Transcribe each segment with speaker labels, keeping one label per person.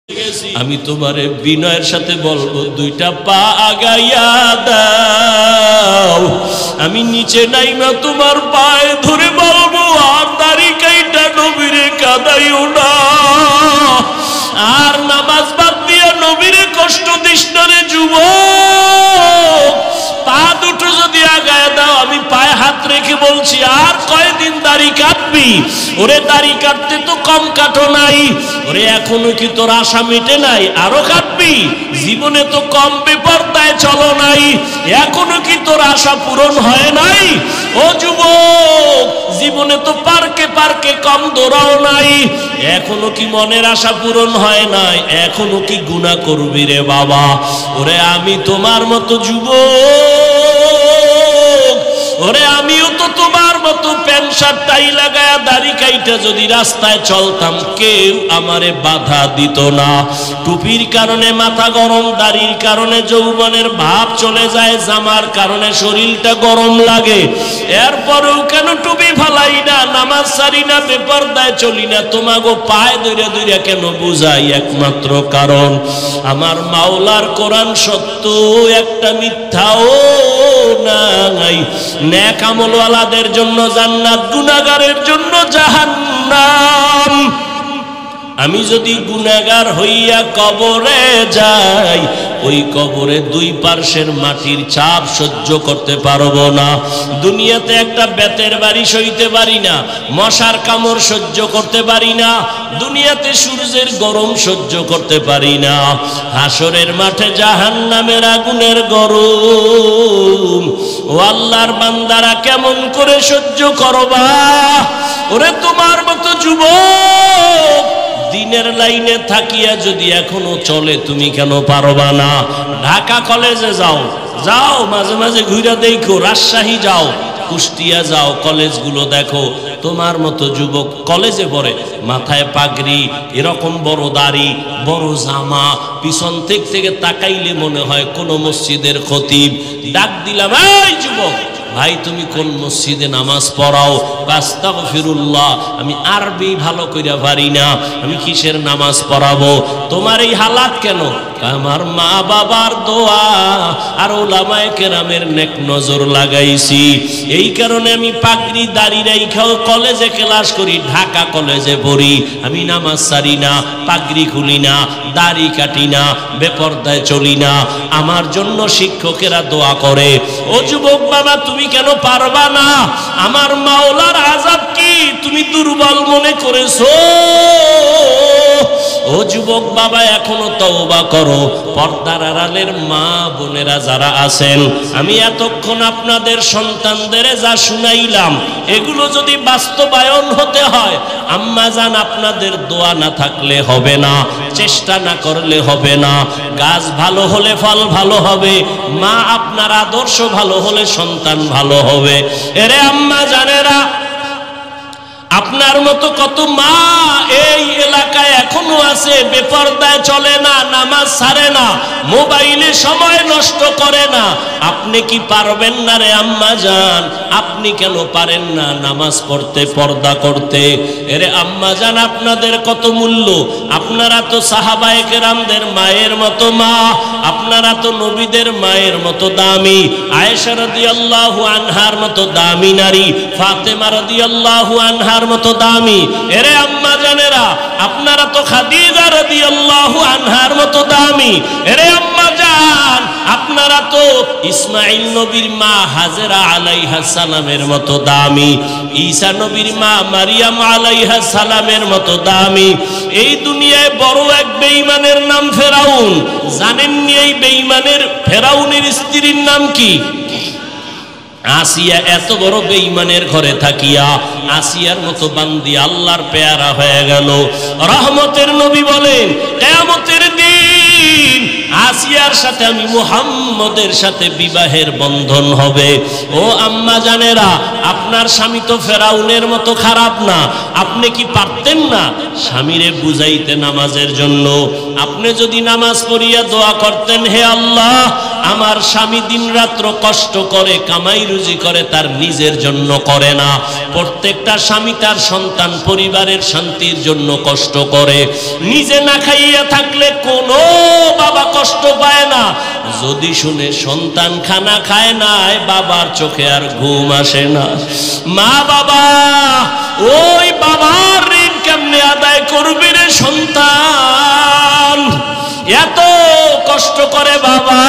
Speaker 1: আমি তোমারে বিনয়ের সাথে বলবো দুইটা পা আগাইয়া দাও। আমি নিচে নাইমা তোমার পায়ে ধরে বলবো আর দাড়ি কাইটা নবীরে কাদাইও না, আর নামাজ বাদ দিয়া নবীরে কষ্ট দিস না রে যুবক। পা দুটো যদি আগায় দাও, আমি পায়ে হাত রেখে বলছি আর কয়দিন দাড়ি কাটবি? ওরে দাড়ি কাটতে তো কম কাটো নাই, ওরে এখনো কি তোর আশা মিটে নাই? আরো কাটবি? জীবনে তো কম বেপরদায় চলো নাই, এখনো কি তোর আশা পূরণ হয় নাই? ও যুবক, জীবনে তো পার্কে পার্কে কম দৌড়াও নাই, এখনো কি মনের আশা পূরণ হয় নাই? এখনো কি গুনাহ করবি রে বাবা? ওরে আমি তোমার মতো যুবক, ওরে আমিও তো তোমার মতো প্যান্ট শার্ট টাই লাগায়া দাড়ি কাইটা যদি রাস্তায় চলতাম, কেউ আমারে বাধা দিত না। টুপির কারণে মাথা গরম, দাড়ির কারণে যৌবনের ভাব চলে যায়, জামার কারণে শরীরটা গরম লাগে, এরপরেও কেন টুপি ফালাই না, নামাজ ছাড়ি না, বেপরদায় চলি না? তোমাগো পায়ে দইরা দইরা কেন বুঝাই? একমাত্র কারণ আমার মাওলার কোরআন সত্য, একটা মিথ্যাও নাই। নেক আমলওয়ালাদের জন্য জান্নাত, গুনাহগারের জন্য জাহান্নাম। আমি যদি গুনাহগার হইয়া কবরে যাই, ওই কবরে দুই পার্শ্বের মাটির চাপ সহ্য করতে পারবো না। দুনিয়াতে একটা বেতের বাড়ি সইতে পারি না, মশার কামড় সহ্য করতে পারি না, দুনিয়াতে সূর্যের গরম সহ্য করতে পারি না, হাসরের মাঠে জাহান্নামের আগুনের গরম ও আল্লাহর বান্দারা কেমন করে সহ্য করবা? ওরে তোমার মতো যুবক দিনের লাইনে থাকিয়া যদি এখনো চলে, তুমি কেন পারবা না? ঢাকা কলেজে যাও, যাও মাঝে মাঝে ঘুরে দেখো, রাজশাহী যাও, কুষ্টিয়া যাও, কলেজগুলো দেখো, তোমার মতো যুবক কলেজে পড়ে, মাথায় পাগড়ি, এরকম বড় দাড়ি, বড় জামা, পিছন থেকে তাকাইলে মনে হয় কোন মসজিদের খতিব। ডাক দিলাম, এই যুবক ভাই তুমি কোন মসজিদে নামাজ পড়াও? আস্তাগফিরুল্লাহ, আমি আরবি ভালো কইরা পারি না, আমি কিসের নামাজ পড়াবো? তোমার এই হালাত কেন? আমার মা বাবার দোয়া আর উলামায়ে কেরামের নেক নজর লাগাইছি, এই কারণে আমি পাগড়ি দাড়ি রাইখাও কলেজে ক্লাস করি, ঢাকা কলেজে পড়ি। আমি নামাজ ছাড়ি না, পাগড়ি খুলি না, দাড়ি কাটি না, বেপরদায় চলি না, আমার জন্য শিক্ষকেরা দোয়া করে। ও যুবক বাবা, তুমি কেন পারবা না? আমার মাওলার আযাব কি তুমি দুর্বল মনে করেছো? ও যুবক বাবা, এখনো তওবা করো। পর্দার আড়ালের মা বোনেরা যারা আছেন, আমি এতক্ষণ আপনাদের সন্তানদের যা শুনাইলাম, এগুলো যদি বাস্তবায়ন হতে হয়, আম্মা জান আপনাদের দোয়া না থাকলে হবে না, চেষ্টা না করলে হবে না। গাছ ভালো হলে ফল ভালো হবে, মা আপনার আদর্শ ভালো হলে সন্তান ভালো হবে। এরে আম্মা জানেরা, আপনার মতো কত মা এই এলাকায় এখনো আছে, বেপরদায় চলে না, নামাজ ছাড়ে না, মোবাইলে সময় নষ্ট করে না। আপনি কি পারবেন না রে আম্মা জান? আপনি কেন পারেন না নামাজ পড়তে, পর্দা করতে? এরে আম্মা জান, আপনাদের কত মূল্য! আপনারা তো সাহাবায়ে কেরামদের মায়ের মতো মা, আপনারা তো নবীদের মায়ের মতো দামি, আয়েশা রাদিয়াল্লাহু আনহার মতো দামি নারী, ফাতেমা রাদিয়াল্লাহু আনহার মতো দামি। এরে আম্মা জানেরা, আপনারা তো খাদিজা রাদিয়াল্লাহু আনহার মতো দামি। এরে আম্মা জান, আপনারা তো ইসমাঈল নবীর মা হাজেরা আলাইহাস সালামের মতো দামি, ঈসা নবীর মা মারিয়াম আলাইহাস সালামের মতো দামি। এই দুনিয়ায় বড় এক বেঈমানের নাম ফেরাউন। জানেননি এই বেঈমানের ফেরাউনের স্ত্রীর নাম কি? আসিয়া। এত বড় বেঈমানের ঘরে থাকিয়া আসিয়ার মতো বান্দি আল্লাহর পেয়ারা হয়ে গেল। রহমতের নবী বলেন, কিয়ামতের দিন আসিয়ার সাথে আমি মুহাম্মদের সাথে বিবাহের বন্ধন হবে। ও আম্মা জানেরা, আপনার স্বামী তো ফেরাউনের মতো খারাপ না। আপনি কি পারতেন না স্বামীরে বুঝাইতে নামাজের জন্য? আপনি যদি নামাজ পড়িয়া দোয়া করতেন, হে আল্লাহ, আমার স্বামী দিন রাত্র কষ্ট করে কামাই রুজি করে, তার নিজের জন্য করে না। প্রত্যেকটা স্বামী তার সন্তান পরিবারের শান্তির জন্য কষ্ট করে, নিজে না খাইয়া থাকলে কষ্ট পায় না যদি শুনে সন্তান খানা খায় নাই, বাবার চোখে আর ঘুম আসে না। মা বাবা, ওই বাবার ঋণ কেমনে আদায় করবি রে সন্তান? এত কষ্ট করে বাবা,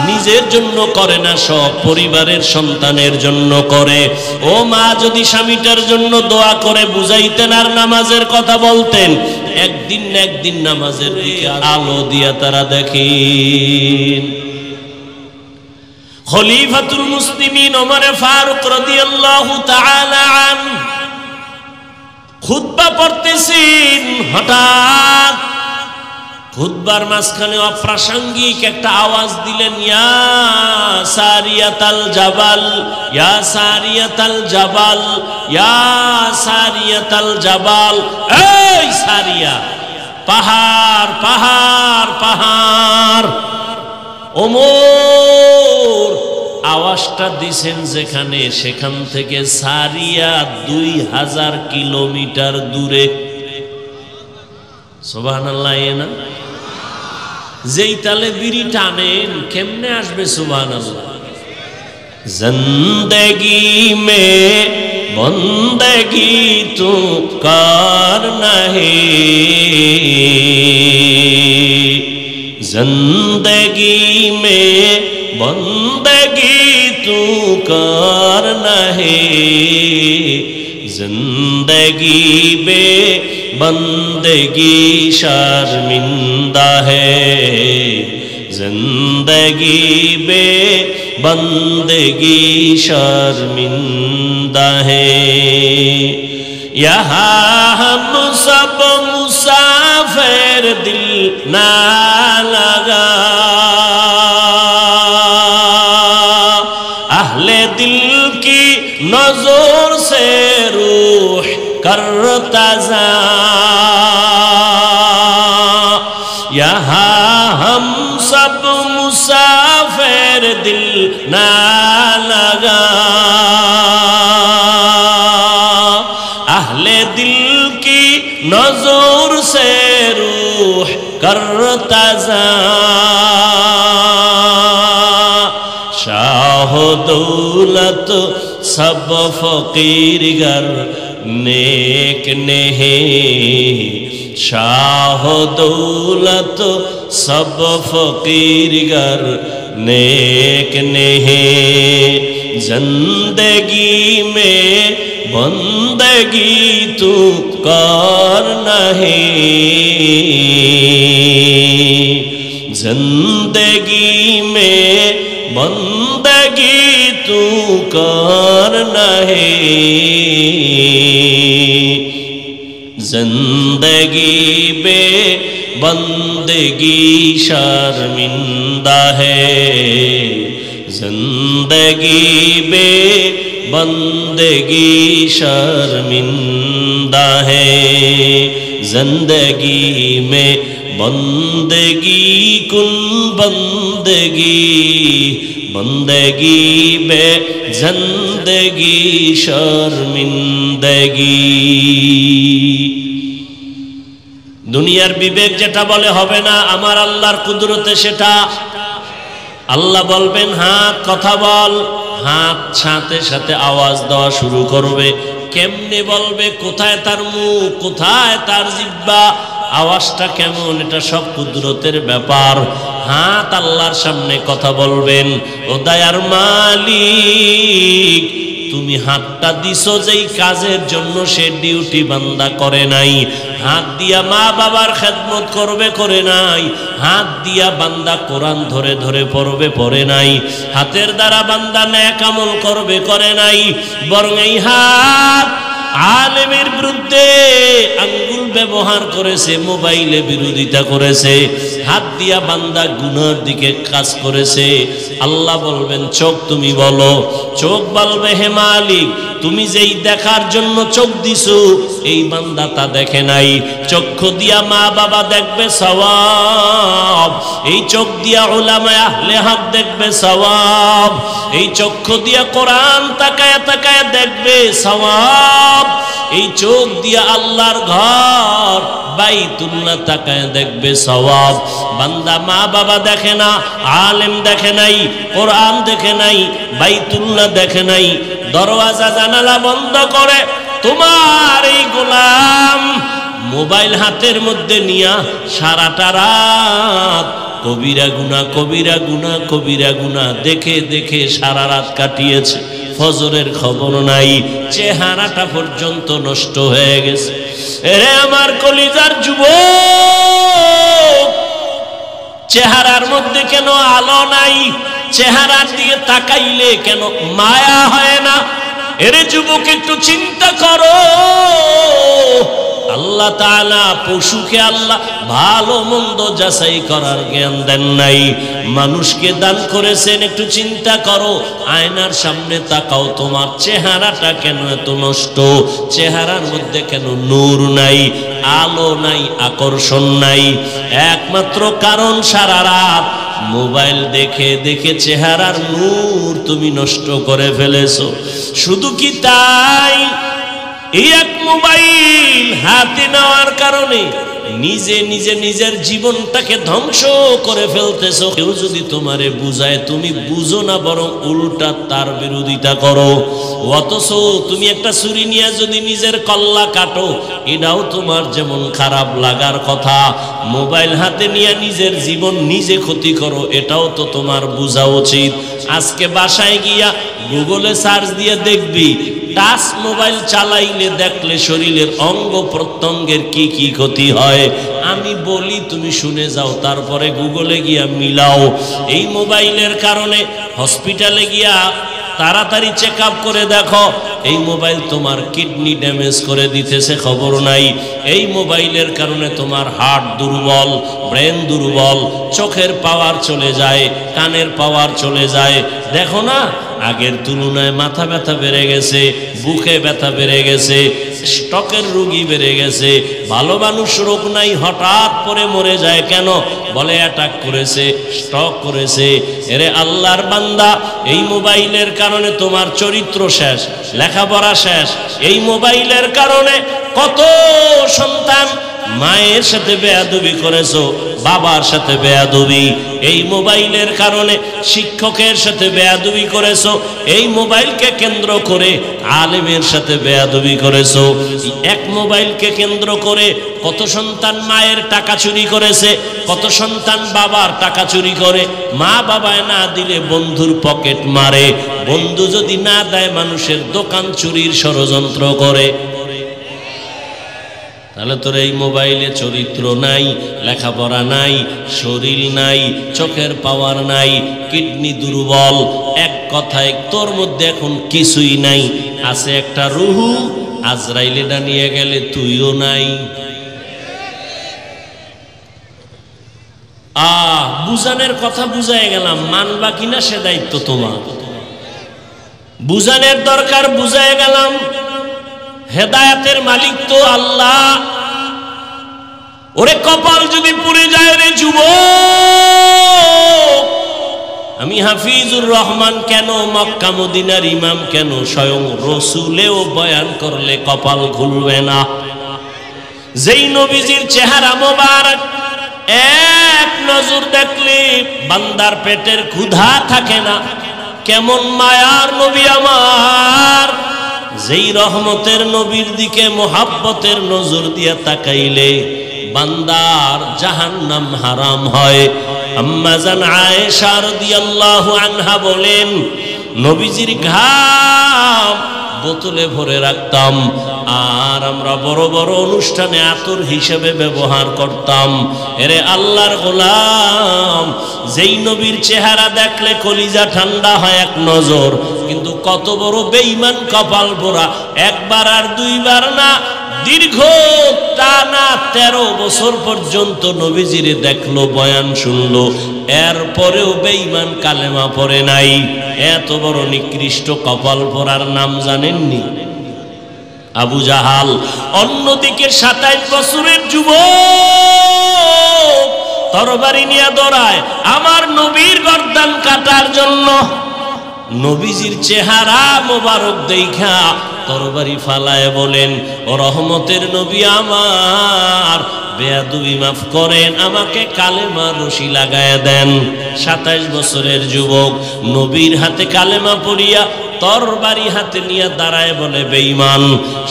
Speaker 1: নিজের জন্য করে না, সব পরিবারের সন্তানের জন্য করে। ও মা, যদি স্বামীটার জন্য দোয়া করে বুঝাইতেন আর নামাজের কথা বলতেন, একদিন না একদিন নামাজের দিকে আলো দিয়া তারা দেখেন। খলিফাতুল মুসলিমিন ওমর ফারুক রাদিয়াল্লাহু তাআলা আনহু খুতবা পড়তেছেন, হঠাৎ খুতবার মাঝখানে অপ্রাসঙ্গিক একটা আওয়াজ দিলেন, ইয়া সারিয়াতাল জাবাল, ইয়া সারিয়াতাল জাবাল, ইয়া সারিয়াতাল জাবাল। এই সারিয়া, পাহাড় পাহাড় পাহাড়। ওমর আওয়াজটা দিছেন যেখানে, সেখান থেকে সারিয়া 2000 কিলোমিটার দূরে। সুবহানাল্লাহ। না যেই তালে বিড়ি টানেন, কেমনে আসবে সুবহানাল্লাহ? জিন্দেগি মে বন্দেগি তু করনা হে, जिंदगी में बंदगी तू करना है, जिंदगी बे बंदगी शर्मिंदा है, जिंदगी बे बंदगी शर्मिंदा है। यहाँ हम सब मुसाफिर दिल ना लगा, अहले दिल की नजर से रूह करता जा, यहाँ हम सब मुसाफिर दिल ना लगा, अहले दिल की नजर से रूह करता जा, शाह दौलत सब फकीर गर नेक नेहे, शाह दौलत सब फकीर गर नेक नेहे, जिंदगी में बंदगी तू करना है, जिंदगी में बंदगी तू करना है, जिंदगी बे बंदगी शर्मिंदा है, जिंदगी बे बंदगी शर्मिंदा है, जिंदगी में बंदगी कुन बंदगी, बंदगी बे जिंदगी शर्मिंदगी। দুনিয়ার বিবেক যেটা বলে হবে না, আমার আল্লাহর কুদরতে সেটা। আল্লাহ বলবেন হাত কথা বল, হাত সাথে সাথে আওয়াজ দেওয়া শুরু করবে। কেমনে বলবে, কোথায় তার মুখ, কোথায় তার জিহ্বা, আওয়াজটা কেমন, এটা সব কুদরতের ব্যাপার। হাত আল্লাহর সামনে কথা বলবেন, ও দয়ার মালিক, তুমি হাতটা দিছো যেই কাজের জন্য সে ডিউটি বান্দা করে নাই। হাত দিয়া মা বাবার খেদমত করবে, করে নাই। হাত দিয়া বান্দা কোরআন ধরে ধরে পড়বে, পড়ে নাই। হাতের দ্বারা বান্দা নেক আমল করবে, করে নাই। বরং এই হাত আলেমের বিরুদ্ধে আঙ্গুল ব্যবহার করেছে, মোবাইলে বিরোধিতা করেছে, হাত দিয়া বান্দা গুনার দিকে কাজ করেছে। আল্লাহ বলবেন চোখ তুমি বলো, চোখ বলবে হে মালিক তুমি যেই দেখার জন্য চোখ দিছো এই বান্দা তা দেখে নাই। চক্ষু দিয়া মা বাবা দেখবে সওয়াব, এই চোখ দিয়া উলামায়ে আহলে হক দেখবে সওয়াব, এই চক্ষু দিয়া কোরআন তাকায় তাকায় দেখবে সওয়াব, এই চোখ দিয়া আল্লাহর ঘর বাইতুল্লাহ তাকায় দেখবে সওয়াব। বান্দা মা বাবা দেখে না, আলেম দেখে নাই, কোরআন দেখে নাই, বাইতুল্লাহ দেখে নাই, দরওয়াজা জানালা বন্ধ করে তোমার এই গোলাম মোবাইল হাতের মধ্যে নিয়া সারাটা রাত কবিরা গুনাহ কবিরা গুনাহ কবিরা গুনাহ দেখে দেখে সারা রাত কাটিয়েছে। ফজরের খবর নাই, চেহারাটা পর্যন্ত নষ্ট হয়ে গেছে। এরে আমার কলিজার যুবক, চেহারার মধ্যে কেন আলো নাই? চেহারার দিকে তাকাইলে কেন মায়া হয় না? এরে যুবক একটু চিন্তা করো। আল্লাহ তাআলা পশুকে আল্লাহ ভালো মন্দ যাচাই করার জ্ঞান দেন নাই, মানুষকে দান করেছেন। একটু চিন্তা করো, আয়নার সামনে তাকাও, তোমার চেহারাটা কেন এত নষ্ট? চেহারার মধ্যে কেন নূর নাই, আলো নাই, আকর্ষণ নাই? একমাত্র কারণ সারা রাত মোবাইল দেখে দেখে চেহারার নূর তুমি নষ্ট করে ফেলেছো। শুধু কি তাই? এই এক মোবাইল হাতে নেওয়ার কারণে নিজে নিজে নিজের জীবনটাকে ধ্বংস করে ফেলতেছো। কেউ যদি তোমারে বুঝায় তুমি বুঝো না, বরং উল্টা তার বিরোধিতা করো। অথচ তুমি একটা ছুরি নিয়ে যদি নিজের কল্লা কাটো, এটাও তোমার যেমন খারাপ লাগার কথা। মোবাইল হাতে নিয়ে নিজের জীবন নিজে ক্ষতি করো, এটাও তো তোমার বোঝা উচিত। আজকে বাসায় গিয়া গুগলে সার্চ দিয়ে দেখবি টাচ মোবাইল চালাইলে দেখলে শরীরের অঙ্গ প্রত্যঙ্গের কি কি ক্ষতি হয়। আমি বলি তুমি শুনে যাও, তারপরে গুগলে গিয়া মিলাও। এই মোবাইলের কারণে হসপিটালে গিয়া তাড়াতাড়ি চেক আপ করে দেখো, এই মোবাইল তোমার কিডনি ড্যামেজ করে দিতেছে, খবর নাই। এই মোবাইলের কারণে তোমার হার্ট দুর্বল, ব্রেন দুর্বল, চোখের পাওয়ার চলে যায়, কানের পাওয়ার চলে যায়। দেখো না, আগের তুলনায় মাথা ব্যথা বেড়ে গেছে, বুকে ব্যথা বেড়ে গেছে, স্ট্রোকের রোগী বেড়ে গেছে। ভালো মানুষ রোগ নাই, হঠাৎ করে মরে যায় কেন? বলে অ্যাটাক করেছে, স্ট্রোক করেছে। এরে আল্লাহর বান্দা, এই মোবাইলের কারণে তোমার চরিত্র শেষ, লেখাপড়া শেষ। এই মোবাইলের কারণে কত সন্তান মায়ের সাথে বেয়াদবি করেছো, বাবার সাথে বেয়াদবি। এই মোবাইলের কারণে শিক্ষকের সাথে বেয়াদবি করেছো, এই মোবাইলকে কেন্দ্র করে আলেমের সাথে বেয়াদবি করেছো। এক মোবাইলকে কেন্দ্র করে কত সন্তান মায়ের টাকা চুরি করেছে, কত সন্তান বাবার টাকা চুরি করে। মা বাবায় না দিলে বন্ধুর পকেট মারে, বন্ধু যদি না দেয় মানুষের দোকান চুরির ষড়যন্ত্র করে। তাহলে তোর এই মোবাইলে চরিত্র নাই, লেখাপড়া নাই, শরীর নাই, চোখের পাওয়ার নাই, কিডনি দুর্বল। এক কথায় তোর মধ্যে এখন কিছুই নাই, আছে একটা রুহু। আজরাইলেটা নিয়ে গেলে তুইও নাই। বুঝানোর কথা বুঝাই গেলাম, মানবা কিনা সে দায়িত্ব তোমার। বুঝানোর দরকার, বুঝাই গেলাম। হেদায়েতের মালিক তো আল্লাহ। ওরে কপাল যদি পুড়ে যায় রে যুবক, আমি হাফিজুর রহমান কেন, মক্কা মদিনার ইমাম কেন, স্বয়ং রসুলেও বয়ান করলে কপাল খুলবে না। যেই নবীজির চেহারা মোবারক এক নজর দেখলে বান্দার পেটের ক্ষুধা থাকে না। কেমন মায়ার নবী আমার, যেই রহমতের নবীর দিকে মোহাব্বতের নজর দিয়ে তাকাইলে বান্দার জাহান্নাম হারাম হয়। আম্মা জান আয়েশা রাদিয়াল্লাহু আনহা বলেন, নবীজির ঘাম বোতলে ভরে রাখতাম, আর আমরা বড় বড় অনুষ্ঠানে আতর হিসেবে ব্যবহার করতাম। এরে আল্লাহর গোলাম, যেই নবীর চেহারা দেখলে কলিজা ঠান্ডা হয় এক নজর, কিন্তু কত বড় বেঈমান কপাল পোড়া, একবার আর দুইবার না দীর্ঘ টানা 13 বছর পর্যন্ত নবীজিরে দেখলো, বয়ান শুনলো, এরপরেও বেঈমান কালেমা পড়ে নাই। এত বড় নিকৃষ্ট কপাল পরার নাম জানেননি? আবু জাহাল। অন্যদিকে 27 বছরের যুবক তরবারি নিয়ে দৌড়ায় আমার নবীর গর্দান কাটার জন্য। নবীজির চেহারা মোবারক দেখা তরবারি ফালায় বলেন, ও রহমতের নবী আমার, বেয়াদবি মাফ করেন, আমাকে কালেমা রশি লাগায় দেন। 27 বছরের যুবক নবীর হাতে কালেমা পড়িয়া তরবারি হাতে নিয়ে দাঁড়ায় বলে, বেঈমান,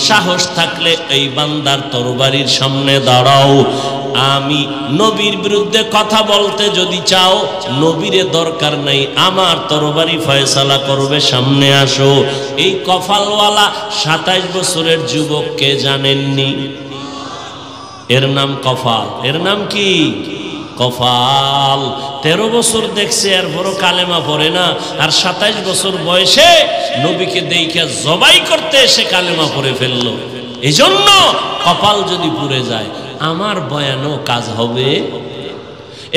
Speaker 1: সাহস থাকলে এই বান্দার তরবারির সামনে দাঁড়াও। আমি নবীর বিরুদ্ধে কথা বলতে যদি চাও, নবীরে দরকার নাই, আমার তরবারি ফয়সালা করবে, সামনে আসো। এই কফালওয়ালা 27 বছরের যুবককে জানেননি? এর নাম কফাল। এর নাম কি? কফাল। 13 বছর দেখছে, এর বড় কালেমা পড়ে না, আর 27 বছর বয়সে নবীকে দেইখা জবাই করতে এসে কালেমা পড়ে ফেললো। এই জন্য কপাল যদি পুড়ে যায়, আমার বয়ানও কাজ হবে?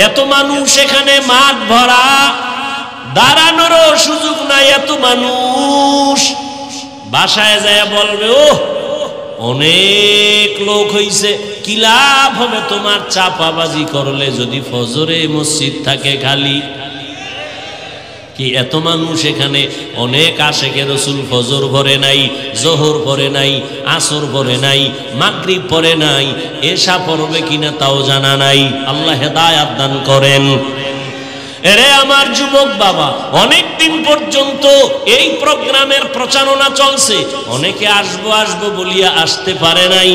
Speaker 1: এত মানুষ এখানে, মাঠ ভরা, দাঁড়ানোরও সুযোগ নাই। এত মানুষ বাসায় যায় বলবে, ও অনেক লোক হইছে, কি লাভ হবে তোমার চাপাবাজি করলে যদি ফজরে মসজিদ থাকে খালি? কি এত মানুষ এখানে, অনেক আশেকে রসুল ফজর পড়ে নাই, জোহর পড়ে নাই, আসর পড়ে নাই, মাগরিব পড়ে নাই, এশা পড়বে কিনা তাও জানা নাই। আল্লাহ হেদায়াত দান করেন। এরে আমার যুবক বাবা, অনেক দিন পর্যন্ত এই প্রোগ্রামের প্রচারণা চলছে, অনেকে আসবো আসবো বলিয়া আসতে পারে নাই।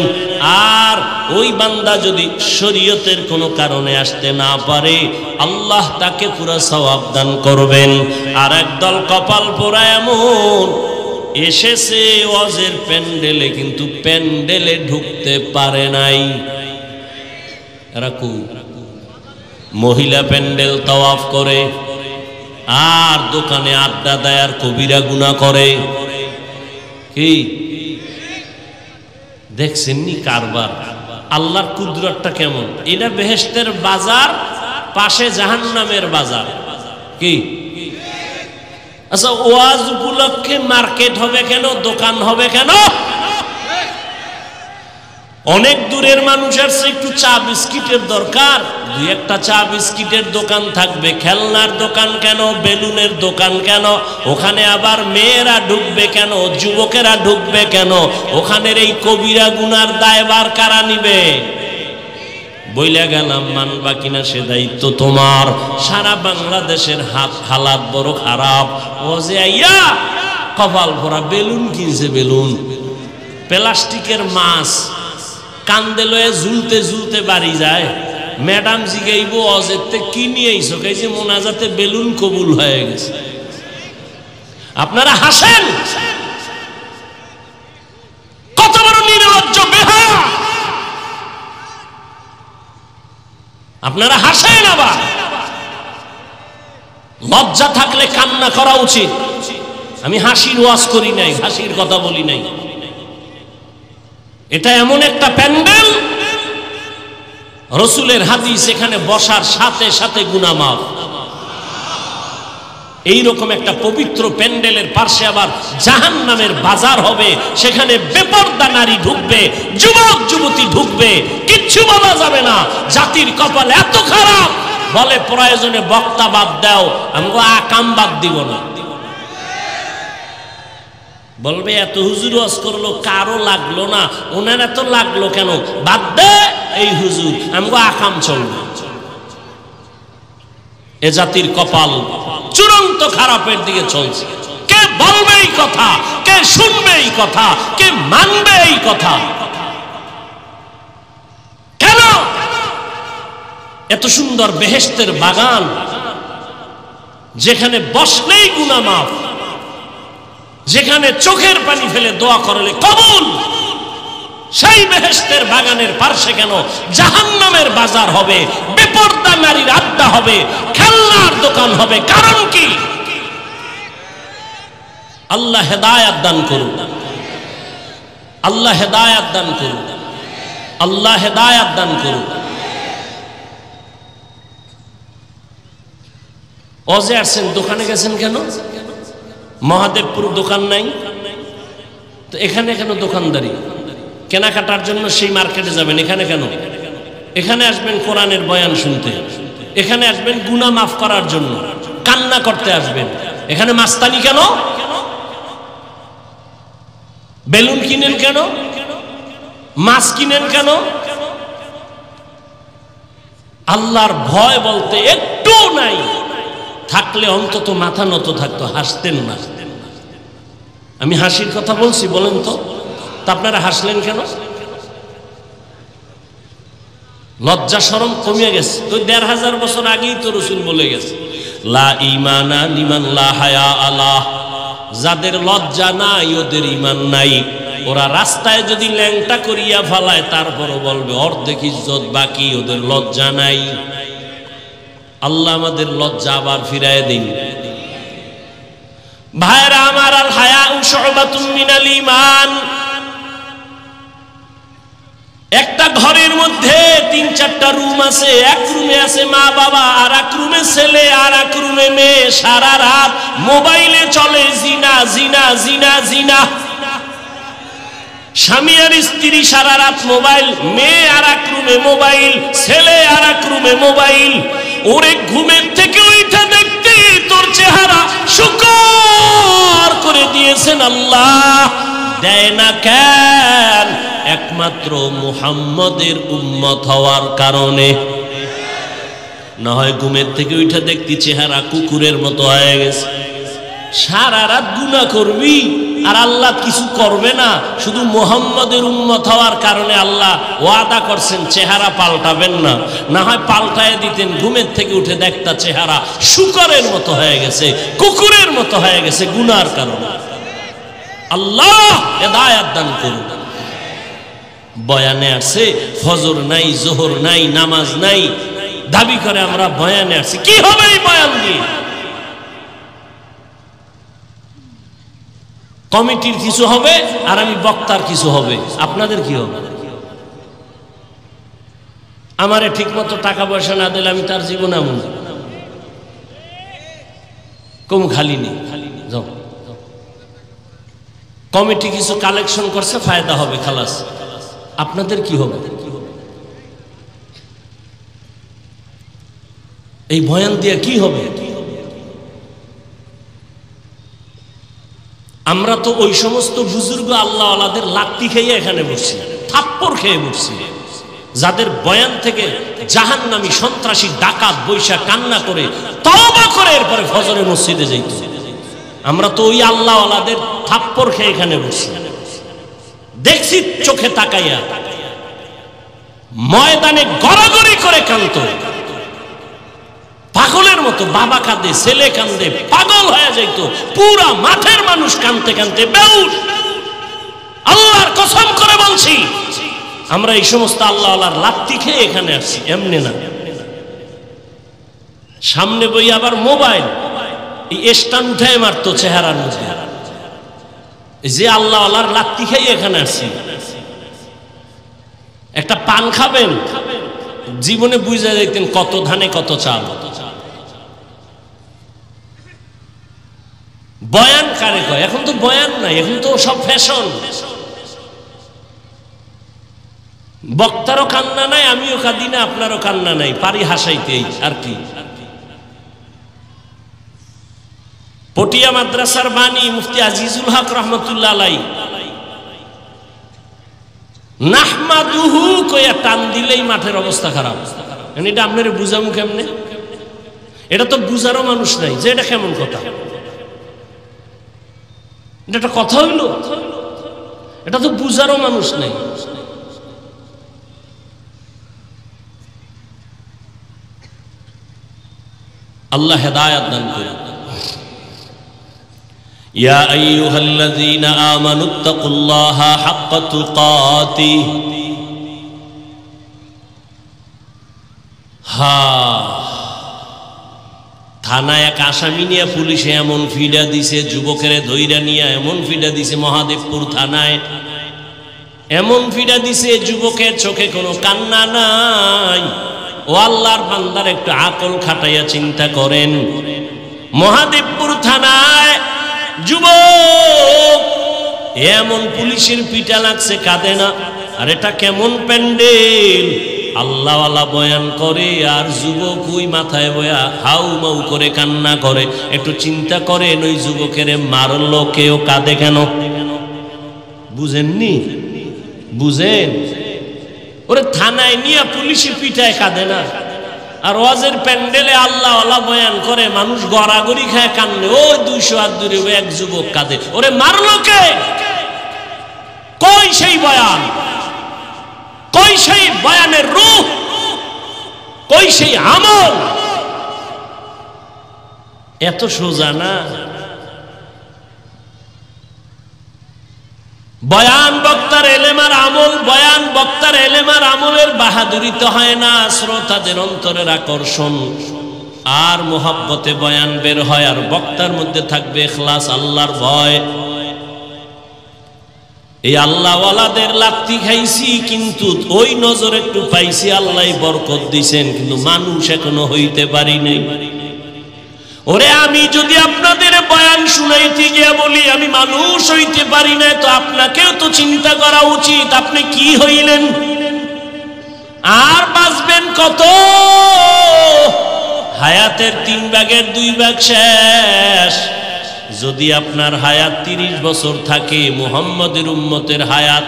Speaker 1: আর ওই বান্দা যদি শরীয়তের কোনো কারণে আসতে না পারে, আল্লাহ তাকে পুরা সওয়াব দান করবেন। আর একদল কপাল পোড়া এমন এসেছে ওয়াজের প্যান্ডেলে, কিন্তু প্যান্ডেলে ঢুকতে পারে নাই। এরা মহিলা প্যান্ডেল তাওয়াফ করে, আর দোকানে আড্ডা দেয়, আর কবিরা গুনাহ করে। কি দেখছেননি কারবার? আল্লাহর কুদরতটা কেমন! এটা বেহেশতের বাজার, পাশে জাহান্নামের বাজার। কি আচ্ছা, ওয়াজ উপলক্ষে মার্কেট হবে কেন, দোকান হবে কেন? অনেক দূরের মানুষের একটু চা বিস্কিটের দরকার, দুই একটা চা বিস্কিটের দোকান থাকবে। খেলনার দোকান কেন, বেলুনের দোকান কেন? ওখানে আবার মেয়েরা ঢুকবে কেন, যুবকেরা ঢুকবে কেন? ওখানের এই কবিরা গুনার দায়ভার কারা নিবে? বইলা গেলাম, মানবা কিনা সে দায়িত্ব তোমার। সারা বাংলাদেশের হালাত বড় খারাপ। ও যে আইয়া কপাল ভরা বেলুন কিনছে, বেলুন, প্লাস্টিকের মাছ, কান্দে লয়ে ঝুলতে ঝুলতে বাড়ি যায়। ম্যাডাম জিগাইব, অজেতে কি নিয়ে আইছো? যে মোনাজাতে বেলুন কবুল হয়ে গেছে। আপনারা হাসেন, কত বড় নির্লজ্জ বেহায়া! আপনারা হাসেন, আবার লজ্জা থাকলে কান্না করা উচিত। আমি হাসির ওয়াজ করি নাই, হাসির কথা বলি নাই। এটা এমন একটা প্যান্ডেল, রসুলের হাদিস, এখানে বসার সাথে সাথে গুনাহ মাফ। এইরকম একটা পবিত্র প্যান্ডেলের পাশে আবার জাহান্নামের বাজার হবে, সেখানে বেপরদা নারী ঢুকবে, যুবক যুবতী ঢুকবে, কিচ্ছু বলা যাবে না। জাতির কপাল এত খারাপ, বলে প্রয়োজনে বক্তা বাদ দাও, আমগো আকাম বাদ দিব না। বলবে এত হুজুর ওয়াজ করলো, কারো লাগলো না, ওনার এত লাগলো কেন? বাদ দে এই হুজুর, আমগো আকাম চলবে। এ জাতির কপাল চূড়ান্ত খারাপের দিকে চলছে। কে বলবে এই কথা? কে শুনবে এই কথা? কে মানবে এই কথা? কেন এত সুন্দর বেহেশতের বাগান, যেখানে বসলেই গুনাহ মাফ, যেখানে চোখের পানি ফেলে দোয়া করলে কবুল, সেই বেহেশতের বাগানের পাশে কেন জাহান্নামের বাজার হবে, বেপরদা নারীর আড্ডা হবে, খেলনার দোকান হবে? কারণ কি? আল্লাহ হেদায়াত দান করুন, আল্লাহ হেদায়াত দান করুন। আল্লাহ হেদায়াত দান করুন। অজে আসছেন, দোকানে গেছেন কেন? মহাদেবপুর দোকান নাই তো এখানে কেন দোকানদারি? কেনাকাটার জন্য সেই মার্কেটে যাবেন, এখানে কেন? এখানে আসবেন কোরআনের বয়ান শুনতে, এখানে আসবেন গুনাহ মাফ করার জন্য, কান্না করতে আসবেন। এখানে মাস্তানি কেন? বেলুন কিনেন কেন? মাছ কিনেন কেন? আল্লাহর ভয় বলতে একটু নাই, থাকলে অন্তত মাথা নত থাকতো, হাসতেন না। আমি হাসির কথা বলছি, বলেন তো আপনারা হাসলেন কেন? লজ্জা শরম কমিয়ে গেছে। তো ১৫০০ বছর আগেই তো রাসূল বলে গেছে, লা ঈমানা লিমান লা হায়া আলাহ, যাদের লজ্জা নাই ওদের ঈমান নাই। ওরা রাস্তায় যদি ল্যাংটা করিয়া ফালায় তারপরও বলবে অর্ধেক ইজ্জত বাকি, ওদের লজ্জা নাই। আল্লাহ আমাদের লজ্জা আবার ফিরায় দিন। ভাইরা আমার, আল হায়াউ শুবাতুম মিনাল ঈমান। একটা ঘরের মধ্যে ৩-৪টা রুম আছে, এক রুমে আছে মা বাবা, আর এক রুমে ছেলে, আর এক রুমে মেয়ে। সারা রাত মোবাইলে চলে জিনা জিনা জিনা জিনা। স্বামী আর স্ত্রী সারা রাত মোবাইল, মেয়ে আর এক রুমে মোবাইল, ছেলে আর এক রুমে মোবাইল। ওরে ঘুমের থেকে উঠে দেখতে তোর চেহারা শুকর করে দিয়েছেন আল্লাহ। দেয় না কেন? একমাত্র মুহাম্মদের উম্মত হওয়ার কারণে। না হয় ঘুমের থেকে উঠে দেখতি চেহারা কুকুরের মতো হয়ে গেছে। সারা রাত গুনাহ করবি আর আল্লাহ কিছু করবে না, শুধু মুহাম্মদের উম্মত হওয়ার কারণে আল্লাহ ওয়াদা করছেন চেহারা পাল্টাবেন না। না হয় পাল্টায় দিতেন, ঘুমের থেকে উঠে দেখতা চেহারা শুকরের মতো হয়ে গেছে, কুকুরের মতো হয়ে গেছে গুনার কারণে। আল্লাহ হেদায়াত দান করুন। বয়ানে আসছে ফজর নাই, জোহর নাই, নামাজ নাই, দাবি করে আমরা বয়ানে আসছি। কি হবে এই বয়ান দিয়ে? কমিটির কিছু হবে আর আমি বক্তার কিছু হবে, আপনাদের কি হবে? আমারে ঠিক মতো টাকা পয়সা না দিলে আমি তার জীবন এমন কম খালি নেই। যাও, কমিটি কিছু কালেকশন করছে, ফায়দা হবে, খালাস। আপনাদের কি হবে? এই বয়ান দিয়ে কি হবে? আমরা তো ওই সমস্ত বুজুর্গ আল্লাহ আলাদের লাত্তি খেয়ে এখানে বসছি, থাপ্পড় খেয়ে বসছি, যাদের বয়ান থেকে জাহান্নামী সন্ত্রাসী ডাকাত বৈশা কান্না করে তওবা করে এরপরে ফজরে মসজিদে যাইত। আমরা তো ওই আল্লাহ আলাদের থাপ্পড় খেয়ে এখানে বসছি, দেখছি চোখে তাকাইয়া, ময়দানে গড়াগড়ি করে কাঁদত পাগলের মতো। বাবা কাঁদে, ছেলে কাঁদে, পাগল হয়ে যাইত, পুরা মাঠের মানুষ কাঁদতে কাঁদতে বেহুশ। আল্লাহর কসম করে বলছি, আমরা এই সমস্ত আল্লাহ আল্লাহর লাত্তি খেয়ে এখানে আসছি, এমনি না। সামনে বই আবার মোবাইল, এই স্ট্যান্ড উঠায় মারতো চেহারার মধ্যে। যে আল্লাহ আল্লাহর লাত্তি খেয়ে এখানে আসছি। একটা পান খাবেন, জীবনে বুঝে যাইতেন কত ধানে কত চাল। বয়ান কারে কয়? এখন তো বয়ান নাই, এখন তো সব ফ্যাশন। বক্তারও কান্না নাই, আমিও কাঁদি না, আপনারও কান্না নাই, পারি হাসাইতেই আর কি। পটিয়া মাদ্রাসার বাণী মুফতি আজিজুল হক রহমতুল্লাহ আলাইহি নাহমাদুহু কইয়া টান দিলেই মাঠের অবস্থা খারাপ। এটা আপনারে বুঝামু কেমনে? এটা তো বুঝারও মানুষ নাই যে এটা কেমন কথা। এটা একটা কথা হইল? এটা তো বুঝারও মানুষ নাই। আল্লাহ হেদায়াত দান করুন। ইয়া আইয়ুহাল্লাযীনা আমানুত্তাকুল্লাহা হাক্কা তুকাতিহ। থানায় এক আসামি নিয়ে পুলিশে এমন ফিডা দিছে, যুবকের ধৈর্য নিয়ে এমন ফিডা দিছে মহাদেবপুর থানায়, এমন ফিরা দিছে যুবকের চোখে কোনো কান্না নাই। ও আল্লাহর বান্দার একটু আকল খাটাইয়া চিন্তা করেন, মহাদেবপুর থানায় যুবক এমন পুলিশের পিটা লাগছে, কাঁদে না। আর এটা কেমন প্যান্ডেল, আল্লাহওয়ালা বয়ান করে আর যুবক ওই মাথায় বয়া হাউ মাউ করে কান্না করে। একটু চিন্তা করেন, ওই যুবকের মারলো কেউ, কাঁদে কেন? বুঝেননি? বুঝেন? ওরে থানায় নিয়ে পুলিশে পিটায়, কাঁদে না। আর ওয়াজের প্যান্ডেলে আল্লাহওয়ালা বয়ান করে, মানুষ গড়াগড়ি খায় কান্নে, ওই 200 হাত দূরে এক যুবক কাঁদে। ওরে মারলো কে? কই সেই বয়ান? কই সেই বয়ানের রূহ? কই সেই আমল? এত সোজা না। বয়ান বক্তার এলেমার আমল, বয়ান বক্তার এলেমার আমলের বাহাদুরিতে হয় না, শ্রোতাদের অন্তরের আকর্ষণ আর মোহাব্বতে বয়ান বের হয়। আর বক্তার মধ্যে থাকবে ইখলাস, আল্লাহর ভয়। এই আল্লাহওয়ালাদের লাত্তি খাইছি, কিন্তু ওই নজর একটু পাইছি, আল্লাহ বরকত দিছেন, কিন্তু মানুষ এখনো হইতে পারি নাই। ওরে আমি যদি আপনাদের বয়ান শুনাইতে গিয়া বলি আমি মানুষ হইতে পারি না, তো আপনাকেও তো চিন্তা করা উচিত, আপনি কি হইলেন? আর বাঁচবেন কত? হায়াতের 3 ভাগের 2 ভাগ শেষ। যদি আপনার হায়াত 30 বছর থাকে, মুহাম্মদের উম্মতের হায়াত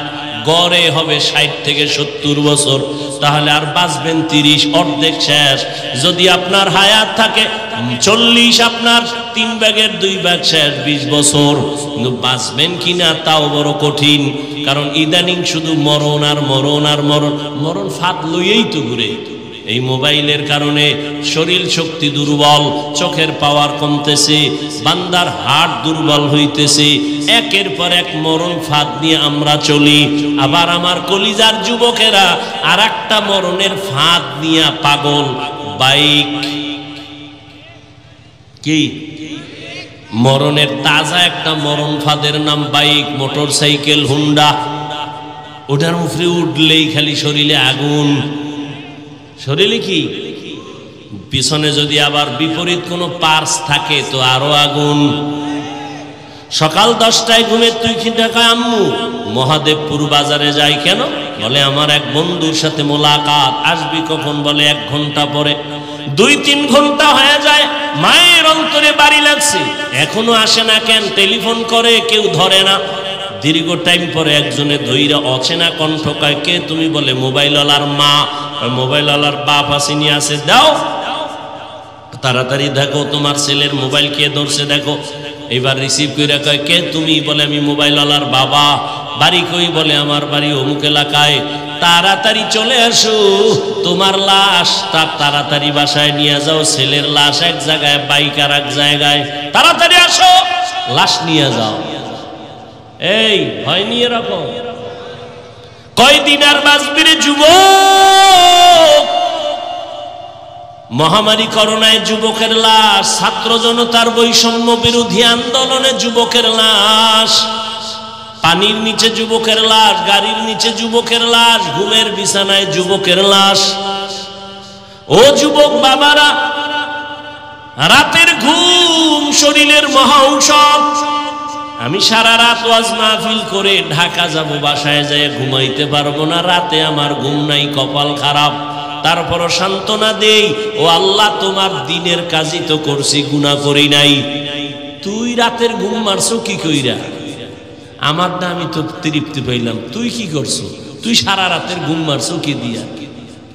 Speaker 1: গড়ে হবে 60 থেকে 70 বছর, তাহলে আর বাঁচবেন 30, অর্ধেক শেষ। যদি আপনার হায়াত থাকে 40, আপনার 3 ভাগের 2 ভাগ শেষ, 20 বছর। কিন্তু বাঁচবেন কিনা তাও বড় কঠিন, কারণ ইদানিং শুধু মরণ আর মরণ আর মরণ। মরণ ফাঁদ লইয়েই তো ঘুরে। এই মোবাইলের কারণে শরীর শক্তি দুর্বল, চোখের পাওয়ার কমতেছে, বান্দার হার্ট দুর্বল হইতেছে। একের পর এক মরণ ফাঁদ নিয়ে আমরা চলি। আবার আমার কলিজার যুবকেরা আর একটা মরণের ফাঁদ নিয়ে পাগল, বাইক। কি মরণের তাজা একটা মরণ ফাঁদের নাম বাইক, মোটর সাইকেল, হুন্ডা। ওটার মুখে উঠলেই খালি শরীরে আগুন। শরীরে কি পিছনে যদি আবার বিপরীত কোনো পার্স থাকে তো আরো আগুন। সকাল 10টায় ঘুমে তুই কি দেখায় আম্মু মহাদেবপুর বাজারে যাই কেন? বলে আমার এক বন্ধুর সাথে মোলাকাত। আসবি কখন? বলে 1 ঘন্টা পরে। 2-3 ঘন্টা হয়ে যায়, মায়ের অন্তরে বাড়ি লাগছে, এখনো আসে না কেন? টেলিফোন করে, কেউ ধরে না। দীর্ঘ টাইম পরে একজনে ধৈর্য অচেনা কণ্ঠ কয়, কে তুমি? বলে মোবাইলওয়ালার মা। মোবাইলওয়ালার বাপ আসেনি, আছে, দাও তাড়াতাড়ি দেখো তোমার ছেলের মোবাইল কে ধরছে দেখো। এবার রিসিভ করে কয়, কে তুমি? বলে আমি মোবাইলওয়ালার বাবা। বাড়ি কই? বলে আমার বাড়ি অমুক এলাকায়। তাড়াতাড়ি চলে আসো, তোমার লাশ তাড়াতাড়ি বাসায় নিয়ে যাও। ছেলের লাশ এক জায়গায়, বাইক আর এক জায়গায়, তাড়াতাড়ি আসো, লাশ নিয়ে যাও। এই হয়নি এরকম? কয়দিন আর বাঁচবি রে যুবক? মহামারী করোনায় যুবকের লাশ, ছাত্র জনতার বৈষম্য বিরোধী আন্দোলনে যুবকের লাশ, পানির নিচে যুবকের লাশ, গাড়ির নিচে যুবকের লাশ, ঘুমের বিছানায় যুবকের লাশ। ও যুবক বাবারা, রাতের ঘুম শরীরের মহা ঔষধ। আমি সারা রাত ওয়াজ মাহফিল করে ঢাকা যাব, বাসায় যেয়ে ঘুমাইতে পারবো না, রাতে আমার ঘুম নাই, কপাল খারাপ। তারপরও সান্ত্বনা দেই, ও আল্লাহ তোমার দিনের কাজই তো করছি, গুনাহ করি নাই। তুই রাতের ঘুম মারছো কি কইরা? আমার না, আমি তো তৃপ্তি পাইলাম। তুই কি করছো? তুই সারা রাতের ঘুম মারছো কি দিয়া?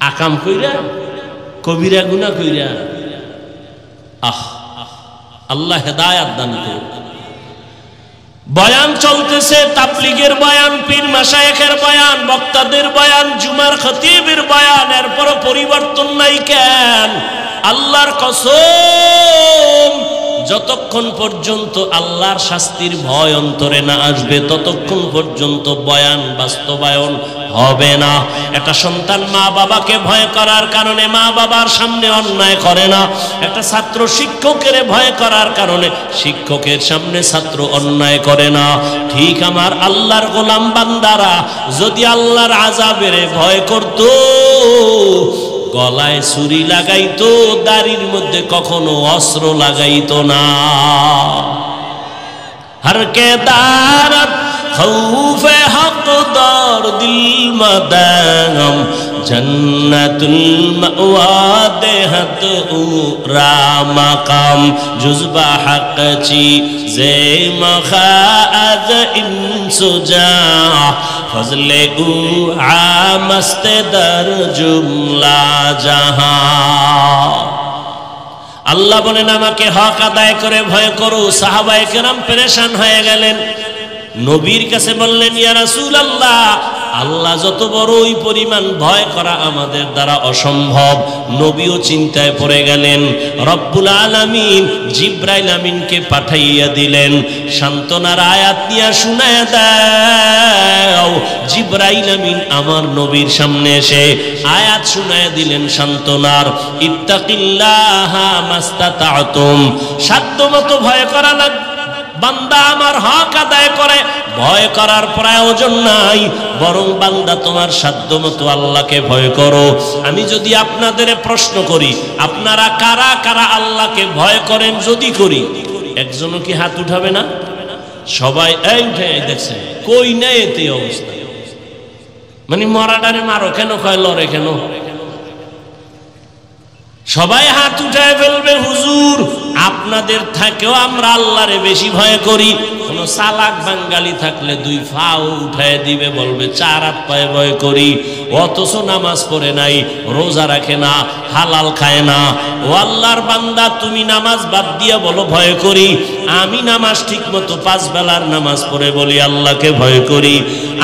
Speaker 1: আকাম কইরা, কবিরা গুনাহ কইরা। আল্লাহ হেদায়েত দান করুন। বয়ান চলতেছে, তাবলীগের বয়ান, পীর মাশায়েখের বয়ান, বক্তাদের বয়ান, জুমার খতিবের বয়ান, এরপরও পরিবর্তন নাই কেন? আল্লাহর কসম, যতক্ষণ পর্যন্ত আল্লাহর শাস্তির ভয় অন্তরে না আসবে ততক্ষণ পর্যন্ত বয়ান বাস্তবায়ন হবে না। একটা সন্তান মা বাবাকে ভয় করার কারণে মা বাবার সামনে অন্যায় করে না। একটা ছাত্র শিক্ষকের ভয় করার কারণে শিক্ষকের সামনে ছাত্র অন্যায় করে না। ঠিক আমার আল্লাহর গোলাম বান্দারা যদি আল্লাহর আযাবের ভয় করত, গলায় ছুরি লাগাইতো, দাড়ির মধ্যে কখনো অস্ত্র লাগাইতো না। हर के दारत खौफे हक दर दिल मदाम जन्नतुल मअवा देहत उरा मकाम जुज़बा हक ची जे मखाज इंसुजा फजले उ आमस्ते दर जुमला जहां। আল্লাহ বলেন আমাকে হক আদায় করে ভয় করো। সাহাবায়ে কেরাম পেরেশান হয়ে গেলেন, নবীর কাছে বললেন ইয়া রাসূলুল্লাহ, আল্লাহ যত বড়ই পরিমাণ ভয় করা আমাদের দ্বারা অসম্ভব। নবীও চিন্তায় পড়ে গেলেন। রব্বুল আলামিন জিবরাইল আমিনকে পাঠাইয়া দিলেন, সান্ত্বনার আয়াত নিয়ে শুনায়া দাও। জিবরাইল আমিন আমার নবীর সামনে এসে আয়াত শুনায়া দিলেন সান্ত্বনার, ইত্তাকিল্লাহা মাস্তাতাতুম, সাধ্যমতো ভয় করা লাগবে। বান্দা আমার হক আদায় করে, ভয় করার প্রয়োজন নাই, বরং বান্দা তোমার সাধ্যমতো আল্লাহকে ভয় করো। আমি যদি আপনাদের প্রশ্ন করি আপনারা কারা কারা আল্লাহকে ভয় করেন, যদি করি একজনও কি হাত উঠাবে না? সবাই এই উঠে দেখছে কই নাই এতে অবস্থা। মানে মরাডারে মারো কেন, কয় লড়ে কেন? সবাই হাত উঠায় ফেলবে। হুজুর আপনাদের থেকেও আমরা আল্লাহরে বেশি ভয় করি। কোন চালাক বাঙালি থাকলে দুই ফাও উঠায় দিবে, বলবে চার হাত পায়ে ভয় করি। অথচ নামাজ পড়ে নাই, রোজা রাখে না, হালাল খায় না। ও আল্লাহর বান্দা, তুমি নামাজ বাদ দিয়া বলো ভয় করি। আমি নামাজ ঠিক মতো 5 বেলার নামাজ পড়ে বলি আল্লাহকে ভয় করি।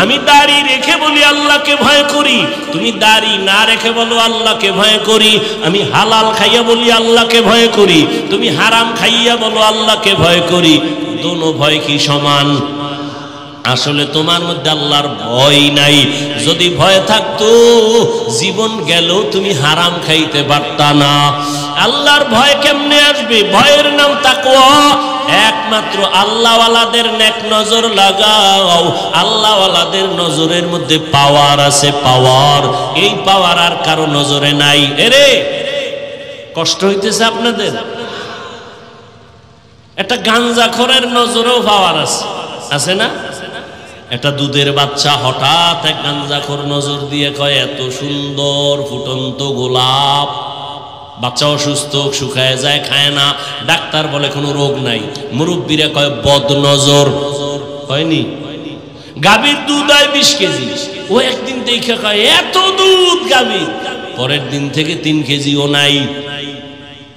Speaker 1: আমি দাড়ি রেখে বলি আল্লাহকে ভয় করি। তুমি দাড়ি না রেখে বলো আল্লাহকে ভয় করি। আমি হালাল খাইয়া বলি আল্লাহকে ভয় করি। তুমি হারাম খাইয়া বলো আল্লাহকে ভয় করি। দোনো ভয় কি সমান? আসলে তোমার মধ্যে আল্লাহর ভয় নাই। যদি ভয় থাকতো জীবন গেল তুমি হারাম খাইতে পারতা না। আল্লাহর ভয় কেমনে আসবে? ভয়ের নাম তাকওয়া। একমাত্র আল্লাহওয়ালাদের নেক নজর লাগাও। আল্লাহওয়ালাদের নজরের মধ্যে পাওয়ার আছে, পাওয়ার। এই পাওয়ার আর কারো নজরে নাই। এরে কষ্ট হইতেছে আপনাদের? একটা গাঞ্জাখোরের নজরেও পাওয়ার আছে, আছে না? একটা দুধের বাচ্চা হঠাৎ এক গাঞ্জাখোর নজর দিয়ে কয় এত সুন্দর ফুটন্ত গোলাপ। বাচ্চা অসুস্থ, শুকায় যায়, খায় না। ডাক্তার বলে কোনো রোগ নাই। মুরব্বীরা কয় বদ নজর। হয়নি? গাভীর দুধ হয় 20 কেজি। ও একদিন দেখে কয় এত দুধ গাভীর। পরের দিন থেকে 3 কেজিও নাই।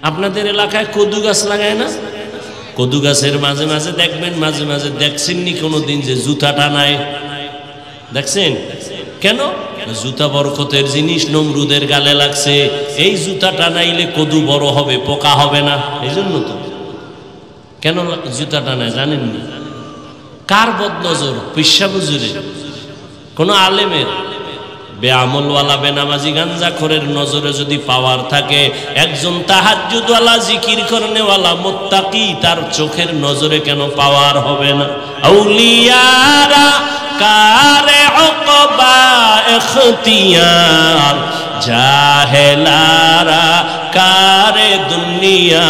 Speaker 1: আপনাদের এলাকায় কদু গাছ লাগায় না? কদু গাছের মাঝে মাঝে দেখবেন, মাঝে মাঝে দেখছেননি কোনোদিন যে জুতা টানায়? দেখছেন? কেন? জুতা বরকতের জিনিস, নমরুদের গালে লাগছে। এই জুতা টানাইলে কদু বড় হবে, পোকা হবে না। এই জন্য তো। কেন জুতা টানায় জানেন না? কার বদনজর? পিসা বুজুরের, কোন আলেমের? বেআমলওয়ালা বেনামাজি গাঞ্জাখোরের নজরে যদি পাওয়ার থাকে, একজন তাহাজ্জুদওয়ালা জিকির করনেওয়ালা মুত্তাকি তার চোখের নজরে কেন পাওয়ার হবে না? আউলিয়ারা কারে উকবা ইখতিয়ার, জাহেলারা কারে দুনিয়া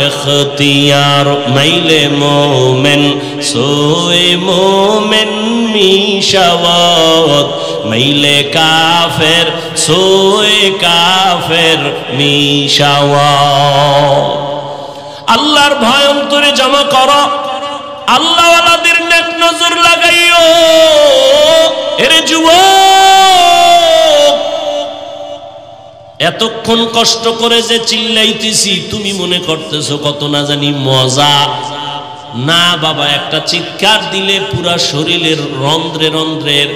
Speaker 1: ইখতিয়ার। মাইলে মোমেন সোয়ে মোমেন মিশাওয়াত, মাইলে কাফের সোয়ে কাফের মিশাওয়াত। আল্লাহর ভয় অন্তরে জমা করো, আল্লাহওয়ালাদের নেক নজর লাগাইও। এরে যুবক, এতক্ষণ কষ্ট করে যে চিল্লাইতেছি তুমি মনে করতেছো কত না জানি মজা। না বাবা, একটা চিৎকার দিলে পুরা শরীরের রন্ধ্রে রন্ধ্রের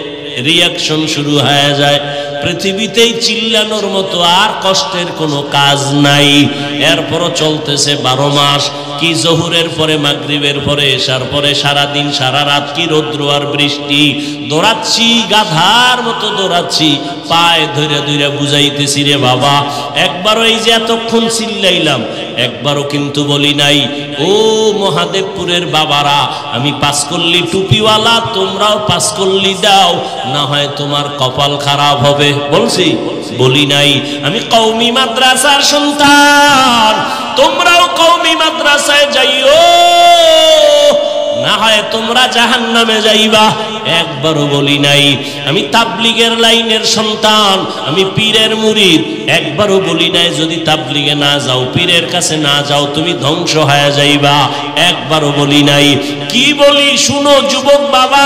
Speaker 1: রিয়াকশন শুরু হয়ে যায়। পৃথিবীতেই চিল্লানোর মতো আর কষ্টের কোনো কাজ নাই। এরপরও চলতেছে 12 মাস। কি জোহরের পরে, মাগরিবের পরে, এশার পরে সারাদিন সারা রাত কি রৌদ্র আর বৃষ্টি, দৌড়াচ্ছি, গাধার মতো দৌড়াচ্ছি, পায়ে ধরে ধরে বুঝাইতেছি রে বাবা। একবারও এই যে এতক্ষণ চিল্লাইলাম, একবারও কিন্তু বলি নাই ও মহাদেবপুরের বাবারা, আমি 5 কল্লি টুপিওয়ালা, তোমরাও 5 কল্লি দাও, না হয় তোমার কপাল খারাপ হবে। বলছি? বলি নাই। আমি কওমি মাদ্রাসার সন্তান, তোমরাও কওমি মাদ্রাসায় যাইও, না হয় তোমরা জাহান্নামে যাইবা। একবারও বলি নাই। আমি তাবলিগের লাইনের সন্তান, আমি পীরের মুরিদ, একবারও বলি নাই যদি তাবলিগে না যাও, পীরের কাছে না যাও, তুমি ধ্বংস হয়ে যাইবা। একবারও বলি নাই। কি বলি শুনো যুবক বাবা,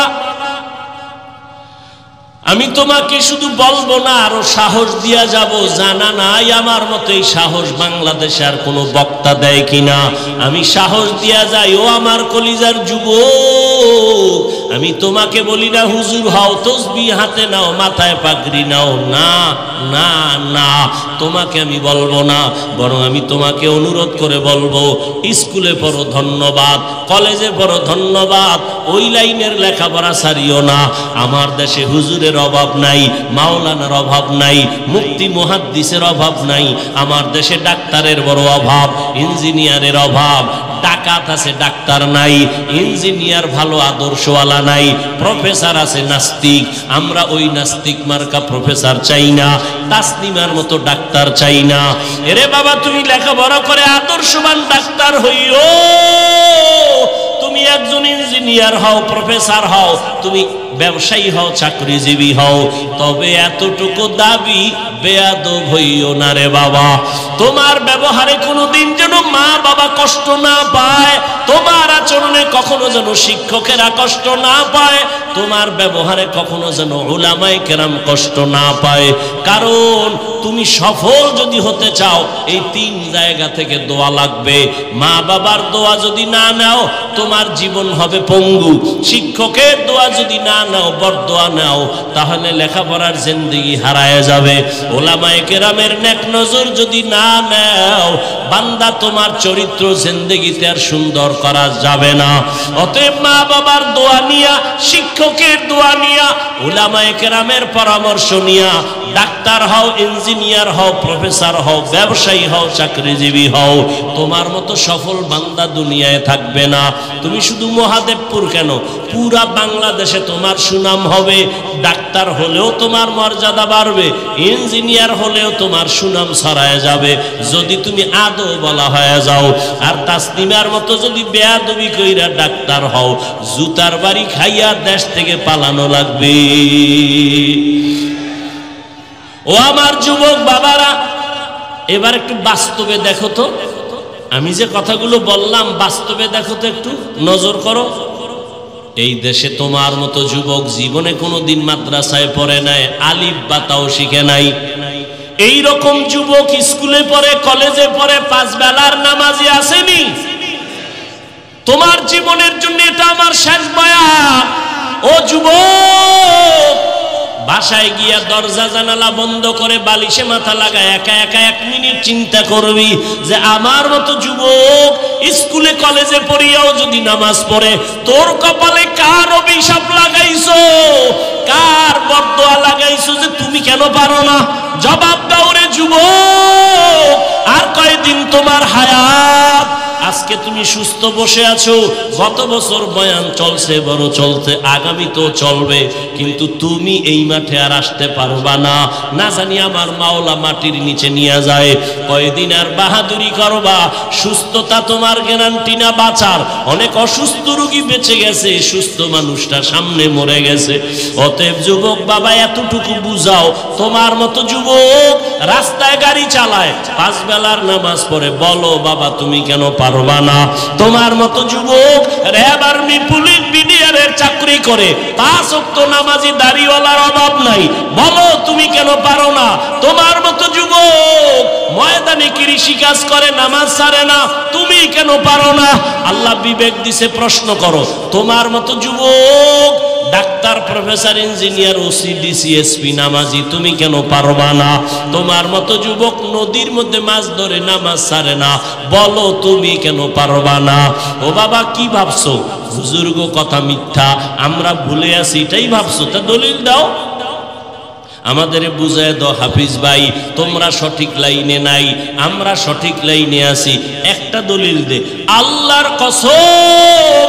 Speaker 1: আমি তোমাকে শুধু বলবো না, আরো সাহস দিয়া যাব। জানা নাই আমার মতো এই সাহস বাংলাদেশে আর কোনো বক্তা দেয় কিনা। আমি সাহস দিয়া যাই, ও আমার কলিজার যুবক, আমি তোমাকে বলি না হুজুর হও, তসবিহ হাতে নাও, মাথায় পাগড়ি নাও, না না না, তোমাকে আমি বলবো না, বরং আমি তোমাকে অনুরোধ করে বলবো, স্কুলে পড়ো ধন্যবাদ, কলেজে পড়ো ধন্যবাদ, ওই লাইনের লেখাপড়া ছাড়িও না। আমার দেশে হুজুরের অভাব নাই, মাওলানার অভাব নাই, মুফতি মুহাদ্দিসের অভাব নাই। আমার দেশে ডাক্তারের বড় অভাব, ইঞ্জিনিয়ারের অভাব। ডাকাত আছে, ডাক্তার নাই। ইঞ্জিনিয়ার ভালো আদর্শওয়ালা নাই। প্রফেসর আছে নাস্তিক। আমরা ওই নাস্তিক মার্কা প্রফেসর চাই না, তাসলিমার মতো ডাক্তার চাই না। এরে বাবা, তুমি লেখাপড়া করে আদর্শবান ডাক্তার হইও, তুমি একজন ইঞ্জিনিয়ার হও, প্রফেসর হও, তুমি ব্যবসায়ী হও, চাকরিজীবী হও, তবে এতটুকু দাবি বেয়াদব হইও না রে বাবা। তোমার ব্যবহারে কোনোদিন যেন মা বাবা কষ্ট না পায়, তোমার আচরণে কখনো যেন শিক্ষকেরা কষ্ট না পায়, তোমার ব্যবহারে কখনো যেন উলামায়ে কেরাম কষ্ট না পায়। কারণ তুমি সফল যদি হতে চাও, এই 3 জায়গা থেকে দোয়া লাগবে। মা বাবার দোয়া যদি না নাও, তোমার জীবন হবে পঙ্গু। শিক্ষকের দোয়া যদি না নাও, বরদোয়া নাও, তাহলে লেখাপড়ার জিন্দেগি হারায় যাবে। উলামায়ে কেরামের নেক নজর যদি না নাও, বান্দা তোমার চরিত্র জিন্দেগিতে আর সুন্দর করা যাবে না। অতএব মা বাবার দোয়া নিয়া, শিক্ষকের দোয়া নিয়া, উলামায়ে কেরামের পরামর্শ নিয়া ডাক্তার হও, ইঞ্জিনিয়ার হও, প্রফেসর হও, ব্যবসায়ী হও, চাকরিজীবী হও। তোমার মতো সফল বান্দা দুনিয়ায় থাকবে না। তুমি শুধু মহাদেবপুর কেন, পুরা বাংলাদেশে তোমার সুনাম হবে। ডাক্তার হলেও তোমার মর্যাদা বাড়বে, ইঞ্জিনিয়ার হলেও তোমার সুনাম ছড়ায় যাবে যদি তুমি আদৌ বলা হয়ে যাও। আর তাসলিমার মতো যদি বেয়াদবি কইরা ডাক্তার হও, জুতার বাড়ি খাইয়া দেশ থেকে পালানো লাগবে। ও আমার যুবক বাবারা, এবার একটু বাস্তবে দেখো তো, আমি যে কথাগুলো বললাম বাস্তবে দেখো তো, একটু নজর করো। এই দেশে তোমার মতো যুবক জীবনে কোনোদিন মাদ্রাসায় পড়ে নাই, আলিফ বাতাও শিখে নাই। এই রকম যুবক স্কুলে পড়ে, কলেজে পড়ে, 5 বেলার নামাজি আসেনি। তোমার জীবনের জন্য এটা আমার শেষ বয়ান। ও যুবক, বাসায় গিয়া দরজা জানালা বন্ধ করে বালিশে মাথা লাগা একা একা 1 মিনিট চিন্তা করবি যে আমার মতো যুবক স্কুলে কলেজে পড়িয়াও যদি নামাজ পড়ে, তোর কপালে কার অভিশাপ লাগাইছো, কার বরদোয়া লাগাইছো যে তুমি কেন পারো না? জবাব দাও রে যুবক। আর কয়দিন তোমার হায়াত? আজকে তুমি সুস্থ বসে আছো, গত বছর বয়ান চলছে, বড় চলছে, আগামী তো চলবে, কিন্তু তুমি এই মাঠে আর আসতে পারবা না। না জানি আমার মাওলা মাটির নিচে নিয়ে যায়। কয়দিন আর বাহাদুরি করবা? সুস্থতা তোমার গ্যারান্টি না বাঁচার। অনেক অসুস্থ রোগী বেঁচে গেছে, সুস্থ মানুষটা সামনে মরে গেছে। অতএব যুবক বাবা, এতটুকু বুঝাও, তোমার মতো যুবক রাস্তায় গাড়ি চালায়, 5 বেলার নামাজ পড়ে, বলো বাবা তুমি কেন পারবা না? তোমার মতো যুবক র‍্যাব, আর্মি, পুলিশ, বিডিআরের চাকরি করে, 5 ওয়াক্ত নামাজি দাড়িওয়ালার অভাব নাই, বলো তুমি কেন পারো না? তোমার মতো যুবক ময়দানে কৃষি কাজ করে, নামাজ ছাড়ে না, তুমি কেন পারো না? আল্লাহ বিবেক দিছে, প্রশ্ন করো। তোমার মতো যুবক doctor, professor, engineer, OC, DC, SP নামাজি, তুমি কেন পারবা না? তোমার মতো যুবক নদীর মধ্যে মাছ ধরে নামাজ ছাড়ে না, বলো তুমি কেন পারবা না? ও বাবা, কি ভাবছো? বুজুর্গ কথা মিথ্যা, আমরা ভুলে আছি এটাই ভাবছো? তা দলিল দাও, আমাদের বুঝায় দাও। হাফিজ ভাই, তোমরা সঠিক লাইনে নাই, আমরা সঠিক লাইনে আছি, একটা দলিল দে। আল্লাহর কসম,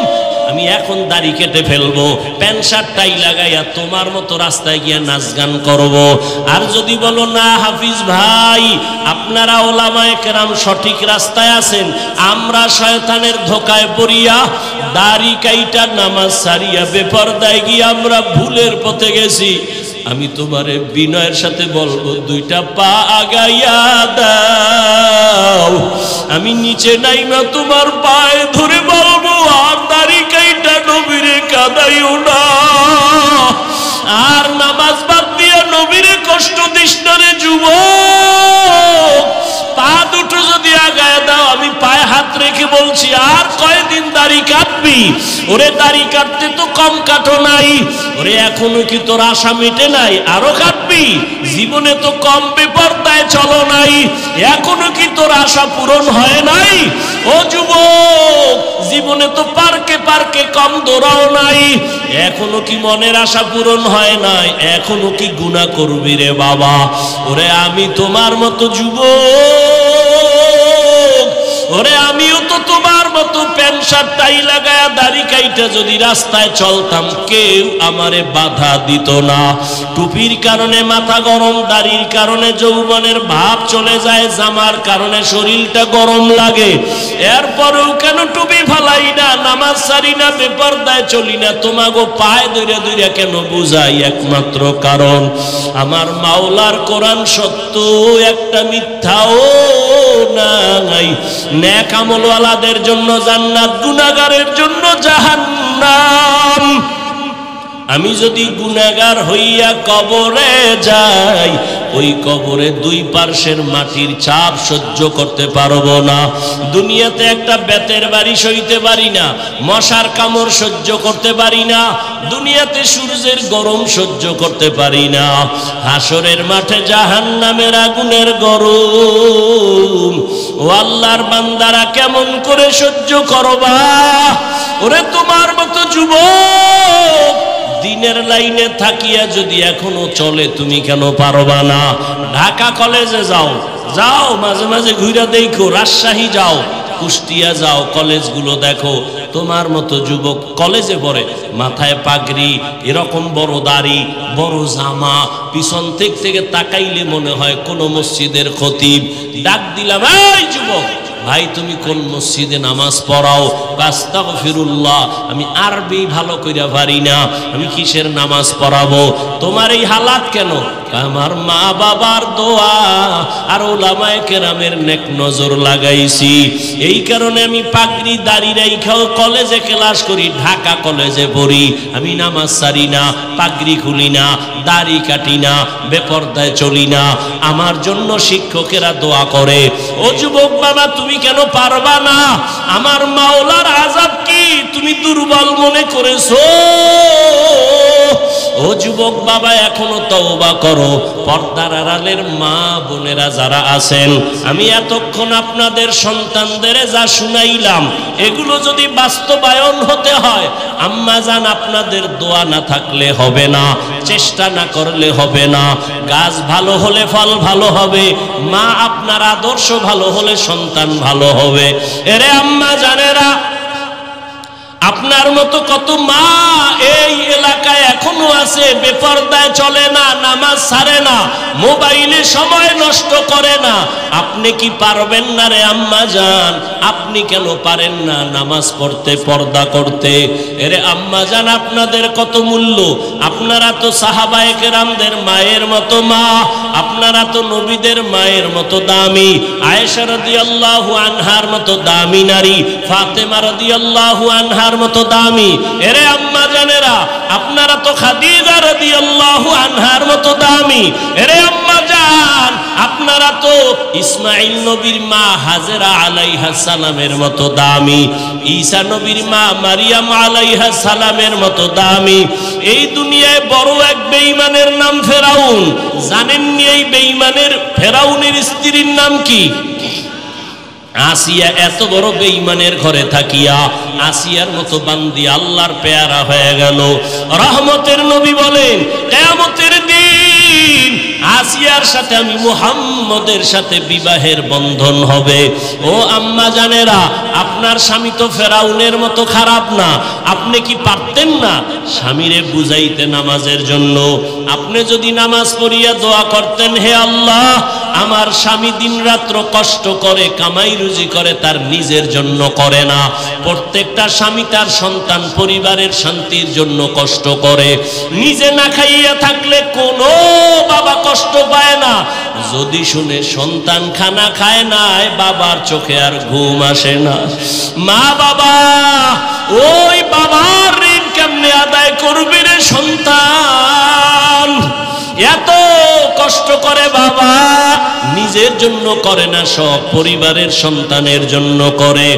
Speaker 1: আমি এখন দাড়ি কেটে ফেলবো, প্যান্ট শার্ট টাই লাগাইয়া তোমার মতো রাস্তায় গিয়া নাচ গান করবো। আর যদি বলো না হাফিজ ভাই, আপনারা ওলামায়ে কেরাম সঠিক রাস্তায় আছেন, আমরা শয়তানের ধোকায় পড়িয়া দাড়ি কাইটা নামাজ সারিয়া বেপরদায় গিয়ে আমরা ভুলের পথে গেছি, আমি তোমারে বিনয়ের সাথে বলবো, দুইটা পা আগাইয়া দাও। আমি নিচে নাইমা তোমার পায়ে ধরে বলবো, আর দাড়ি কাইটা নবীরে কাঁদাইও না, আর নামাজ বাদ দিয়া নবীরে কষ্ট দিস না রে যুবক। পা দুটো যদি আগায় দাও, আমি পায়ে হাত রেখে বলছি, আর কয়দিন দাড়ি কাটবি? ওরে দাড়ি কাটতে তো কম কাটো নাই, ওরে এখনো কি তোর আশা মিটে নাই? আরো কাটবি? জীবনে তো কম বেপরদায় চলো নাই, এখনো কি তোর আশা পূরণ হয় নাই? ও যুবক, জীবনে তো পার্কে পার্কে কম দৌড়াও নাই, এখনো কি মনের আশা পূরণ হয় নাই? এখনো কি গুনাহ করবি রে বাবা? ওরে আমি তোমার মতো যুবক, ওরে আমিও তো তোমার মতো প্যান্ট শার্ট টাই লাগায়া দাড়ি কাইটা যদি রাস্তায় চলতাম, কেউ আমারে বাধা দিত না। টুপির কারণে মাথা গরম, দাড়ির কারণে যৌবনের ভাব চলে যায়, জামার কারণে শরীরটা গরম লাগে, এরপরেও কেন টুপি ফালাই না, নামাজ সারি না, বেপরদায় চলি না? তোমাগো পায়ে ধরে ধরে কেন বুঝাই? একমাত্র কারণ আমার মাওলার কোরআন সত্য, একটা মিথ্যাও নাই। নেক আমলওয়ালাদের জন্য জান্নাত, গুনাহগারের জন্য জাহান্নাম। আমি যদি গুনাহগার হইয়া কবরে যাই, ওই কবরে দুই পার্শ্বের মাটির চাপ সহ্য করতে পারবো না। দুনিয়াতে একটা বেতের বাড়ি সইতে পারি না, মশার কামড় সহ্য করতে পারি না, দুনিয়াতে সূর্যের গরম সহ্য করতে পারি না, হাসরের মাঠে জাহান্নামের আগুনের গরম ও আল্লাহর বান্দারা কেমন করে সহ্য করবা? ওরে তোমার মতো যুবক দিনের লাইনে থাকিয়া যদি এখনো চলে, তুমি কেন পারবা না? ঢাকা কলেজে যাও, যাও মাঝে মাঝে ঘুরে দেখো, রাজশাহী যাও, কুষ্টিয়া যাও, কলেজগুলো দেখো, তোমার মতো যুবক কলেজে পড়ে, মাথায় পাগড়ি, এরকম বড় দাড়ি, বড় জামা, পিছন থেকে তাকাইলে মনে হয় কোন মসজিদের খতিব। ডাক দিলাম, এই যুবক ভাই, তুমি কোন মসজিদে নামাজ পড়াও? আস্তাগফিরুল্লাহ, আমি আরবি ভালো কইরা পারি না, আমি কিসের নামাজ পড়াবো? তোমার এই হালাত কেন? আমার মা বাবার দোয়া আর ওলামায়ে কেরামের নেক নজর লাগাইছি, এই কারণে আমি পাগড়ি দাড়ি রাইখাও কলেজে ক্লাস করি, ঢাকা কলেজে পড়ি, আমি নামাজ সারি না, পাগড়ি খুলি না, দাড়ি কাটি না, বেপরদায় চলি না, আমার জন্য শিক্ষকেরা দোয়া করে। ও যুবক বাবা, তুমি কেন পারবা না? আমার মাওলার আযাব কি তুমি দুর্বল মনে করেছো? ও যুবক বাবা, এখনো তওবা করো। পর্দার আড়ালের মা বোনেরা যারা আছেন, আমি এতক্ষণ আপনাদের সন্তানদের যা শুনাইলাম, এগুলো যদি বাস্তবায়ন হতে হয়, আম্মা জান আপনাদের দোয়া না থাকলে হবে না, চেষ্টা না করলে হবে না। গাছ ভালো হলে ফল ভালো হবে, মা আপনার আদর্শ ভালো হলে সন্তান ভালো হবে। এরে আম্মা জানেরা, আপনার মতো কত মা এই এলাকায় এখনো আছে, বেপরদায় চলে না, নামাজ ছাড়ে না, মোবাইলে সময় নষ্ট করে না। আপনি কি পারবেন না রে আম্মা জান? আপনি কেন পারেন না নামাজ পড়তে, পর্দা করতে? এরে আম্মা জান, আপনাদের কত মূল্য! আপনারা তো সাহাবায়ে কেরামদের মায়ের মতো মা, আপনারা তো নবীদের মায়ের মতো দামি, আয়েশা রাদিয়াল্লাহু আনহার মতো দামি নারী, ফাতেমা রাদিয়াল্লাহু আনহার মতো মতো দামি। এরে আম্মা জানেরা, আপনারা তো খাদিজা রাদিয়াল্লাহু আনহার মতো দামি। এরে আম্মা জান, আপনারা তো ইসমাঈল নবীর মা হাজেরা আলাইহাস সালামের মতো দামি। ঈসা নবীর মা মারিয়াম আলাইহাস সালামের মতো দামি। এই দুনিয়ায় বড় এক বেঈমানের নাম ফেরাউন। জানেননি এই বেঈমানের ফেরাউনের স্ত্রীর নাম কি? আসিয়া। এত বড় বেঈমানের ঘরে থাকিয়া আসিয়ার মতো বান্দি আল্লাহর পেয়ারা হয়ে গেল। রহমতের নবী বলেন, কিয়ামতের দিন আসিয়ার সাথে আমি মুহাম্মদের সাথে বিবাহের বন্ধন হবে। ও আম্মা জানেরা, আপনার স্বামী তো ফেরাউনের মতো খারাপ না। আপনি কি পারতেন না স্বামীরে বুঝাইতে নামাজের জন্য? আপনি যদি নামাজ পড়িয়া দোয়া করতেন, হে আল্লাহ, আমার স্বামী দিন রাত্র কষ্ট করে কামাই রুজি করে, তার নিজের জন্য করে না। প্রত্যেকটা স্বামী তার সন্তান পরিবারের শান্তির জন্য কষ্ট করে। নিজে না খাইয়া থাকলে কোনো বাবা কষ্ট পায় না। যদি শুনে সন্তান খানা খায় না, বাবার চোখে আর ঘুম আসে না। মা বাবা, ওই বাবার ঋণ কেমনে আদায় করবে রে সন্তান? এত কষ্ট করে বাবা, নিজের জন্য করে না, সব পরিবারের সন্তানের জন্য করে।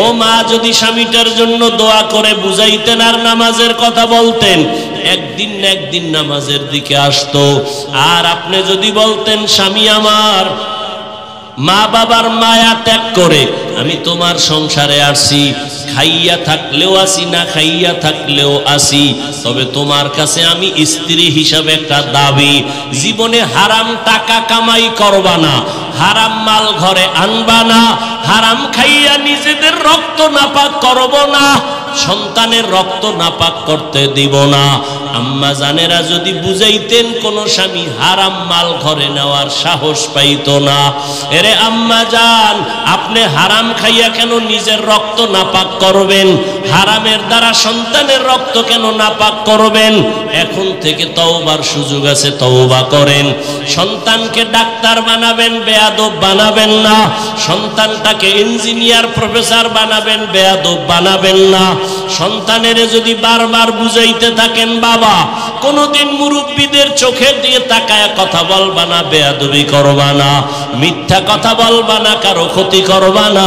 Speaker 1: ও মা, যদি স্বামীটার জন্য দোয়া করে বুঝাইতেন আর নামাজের কথা বলতেন, একদিন না একদিন নামাজের দিকে আসতো। আর আপনি যদি বলতেন, স্বামী আমার মা বাবার মায়া ত্যাগ করে আমি তোমার সংসারে আসি, খাইয়া থাকলেও আসি, না খাইয়া থাকলেও আসি, তবে তোমার কাছে আমি স্ত্রী হিসাবে একটা দাবি, জীবনে হারাম টাকা কামাই করবা না, হারাম মাল ঘরে আনবা না, হারাম খাইয়া নিজেদের রক্ত নাপাক করব না, সন্তানের রক্ত নাপাক করতে দিব না। আম্মা জানেরা যদি বুঝাইতেন, কোন স্বামী হারাম মাল ঘরে নেওয়ার সাহস পাইত না। এরে আম্মা জান, আপনি হারাম খাইয়া কেন নিজের রক্ত নাপাক করবেন? হারামের দ্বারা সন্তানের রক্ত কেন নাপাক করবেন? এখন থেকে তওবার সুযোগ আছে, তওবা করেন। সন্তানকে ডাক্তার বানাবেন, বেয়াদব বানাবেন না। সন্তানটাকে ইঞ্জিনিয়ার প্রফেসর বানাবেন, বেয়াদব বানাবেন না। সন্তানের যদি বারবার বুঝাইতে থাকেন, বাবা কোনদিন মুরব্বীদের চোখের দিয়ে তাকায় কথা বলবা না, বেয়াদবি করবা না, মিথ্যা কথা বলবা না, কারো ক্ষতি করবা না,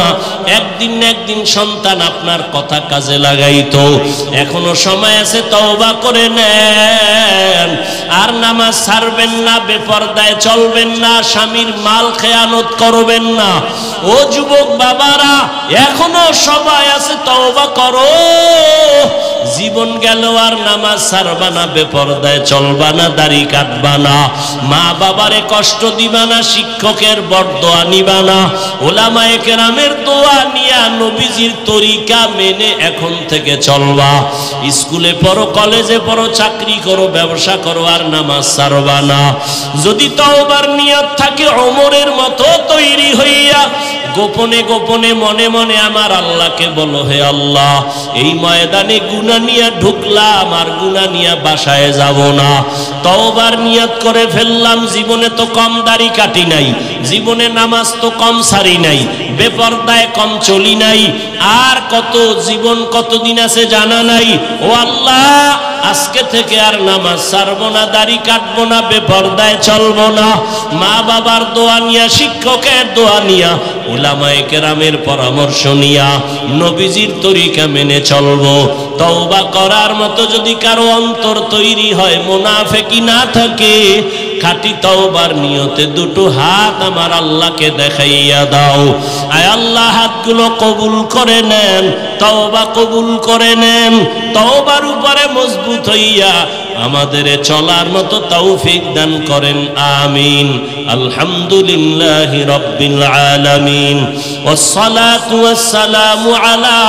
Speaker 1: একদিন না একদিন সন্তান আপনার কথা কাজে লাগাইতো। এখনো সময় আছে, তওবা করে নেন। আর নামাজ ছাড়বেন না, বেপরদায় চলবেন না, স্বামীর মাল খেয়ানত করবেন না। ও যুবক বাবারা, এখনো সময় আছে, তওবা করো। জীবন গেল আর নামাজ ছাড়বা না, বেপরদায় চলবা না, দাড়ি কাটবা না, মা বাবারে কষ্ট দিবা না, শিক্ষকের বরদোয়া নিবা না, ওলামায়ে কেরামের দোয়া নিয়া নবীজির তরিকা মেনে এখন থেকে চলবা। স্কুলে পড়ো, কলেজে পড়ো, চাকরি করো, ব্যবসা করো, আর নামাজ ছাড়বা না। যদি তওবার নিয়ত থাকে, ওমরের মতো তৈরি হইয়া গোপনে গোপনে মনে মনে আমার আল্লাহকে বলো, হে আল্লাহ, এই ময়দানে গুনাহ নিয়ে ঢুকলাম, আর গুনাহ নিয়ে বাসায় যাব না। তওবার নিয়ত করে ফেললাম, জীবনে তো কম দাড়ি কাটি নাই, জীবনে নামাজ তো কম সারি নাই, বেপরদায় কম চলি নাই, আর কত জীবন কতদিন আছে জানা নাই। ও আল্লাহ, আজকে থেকে আর নামাজ ছাড়বো না, দাড়ি কাটবো না, বেপরদায় চলবো না। মা বাবার দোয়া নিয়া, শিক্ষকের দোয়া নিয়া, উলামায়ে কেরামের পরামর্শ নিয়া নবীজির তরিকা মেনে চলবো। তওবা করার মতো যদি কারো অন্তর তৈরি হয়, মুনাফিকি না থাকে, খাঁটি তওবার নিয়তে দুটো হাত আমার আল্লাহকে দেখাইয়া দাও। আয় আল্লাহ, হাতগুলো কবুল করে নেন, তওবা কবুল করে নেন। তওবার উপরে মজবুত হইয়া আমাদের চলার মতো তৌফিক দান করেন, আমিন। আলহামদুলিল্লাহি রাব্বিল আলামিন, ওয়াসসালাতু ওয়াসসালামু আলা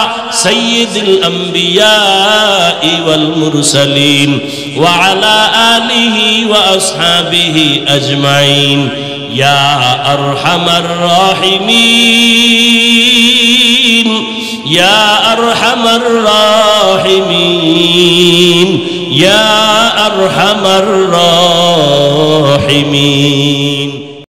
Speaker 1: সাইয়্যিদিল আমবিয়াই ওয়াল মুরসালিন ওয়া আলা আলিহি ওয়া আসহাবিহি আজমাইন। ইয়া আরহামার রাহিমিন, ইয়া আরহামার রাহিমিন, ইয়া আরহামার রাহিমিন।